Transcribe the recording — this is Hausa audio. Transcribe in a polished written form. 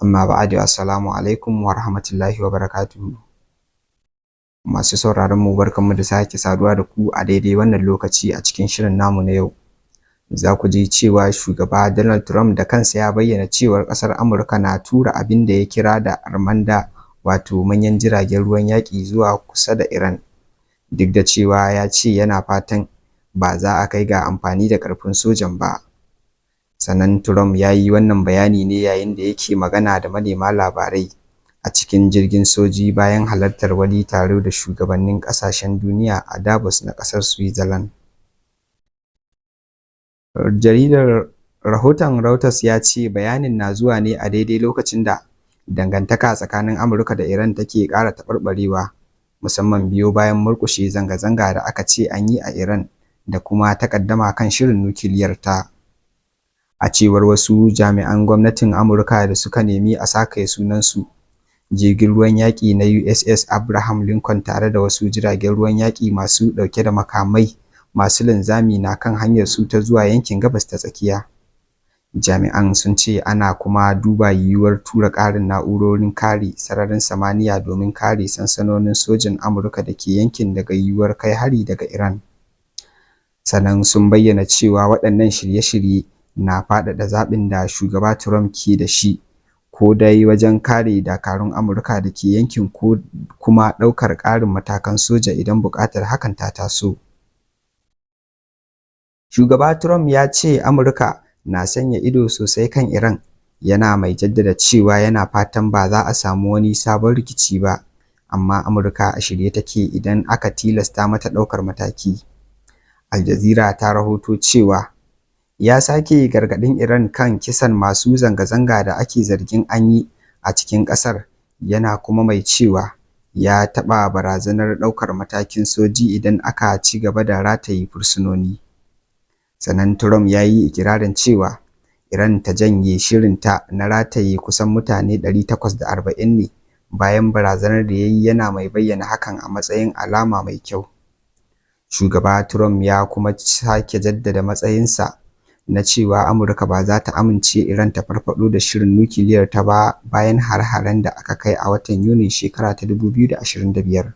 Amma ba'adu, assalamu alaikum wa rahmatullahi wa barakatuhu. Masu sauraron mu barkanmu da sake saduwa da ku a daidai wannan lokaci a cikin shirin namu na yau. Za ku ji cewa shugaba Donald Trump da kansa ya bayyana cewar ƙasar Amurka na tura abin da ya kira da armanda, wato manyan jiragen ruwan yaƙi zuwa kusa da Iran. Duk da cewa ya ce yana fatan ba za a kai ga amfani da ƙarfin sojan ba. Sannan Trump ya yi wannan bayani ne yayin da yake magana da manema labarai a cikin jirgin soji bayan halartar wani taro da shugabannin ƙasashen duniya a Davos na ƙasar Switzerland. Rahoton Reuters ya ce bayanin na zuwa ne a daidai lokacin da dangantaka tsakanin Amurka da Iran take ƙara taɓarɓarewa, musamman biyo bayan murƙushe zanga-zanga da aka ce an yi a Iran da kuma takaddama kan shirin nukiliyar ta. A cewar wasu jami'an gwamnatin Amurka da suka nemi a sakaye sunansu, jirgin ruwan yaƙi na USS Abraham Lincoln tare da wasu jiragen ruwan yaƙi masu ɗauke da makamai masu linzami na kan hanyar su ta zuwa yankin Gabas ta Tsakiya. Jami'an sun ce ana kuma duba yiwuwar tura ƙarin na'urorin kare sararin samaniya domin kare sansanonin sojin Amurka da ke yankin daga yiwuwar kai hari daga Iran. Sannan sun bayyana cewa waɗannan shirye-shirye na faɗaɗa zaɓin da shugaba Trump ke da shi, ko dai wajen kare dakarun Amurka da ke yankin ko kuma ɗaukar ƙarin matakan soja idan buƙatar hakan ta taso. Shugaba Trump ya ce Amurka na sanya ido sosai kan Iran, yana mai jaddada cewa yana fatan ba za a samu wani sabon rikici ba, amma Amurka a shirye take idan aka tilasta mata ɗaukar mataki. Al Jazeera ta rahoto cewa ya sake gargaɗin Iran kan kisan masu zanga-zanga da ake zargin an yi a cikin ƙasar, yana kuma mai cewa ya taɓa barazanar ɗaukar matakin soji idan aka ci gaba da rataye fursunoni. Sannan Trump ya yi ikirarin cewa Iran ta janye shirinta na rataye kusan mutane 840 ne bayan barazanar da ya yi, yana mai bayyana hakan a matsayin alama mai kyau. Shugaba Trump ya kuma sake jaddada matsayinsa na cewa Amurka ba za ta amince Iran ta farfaɗo da shirin nukiliyar ta ba bayan har-haren da aka kai a watan Yunin shekara ta 2025.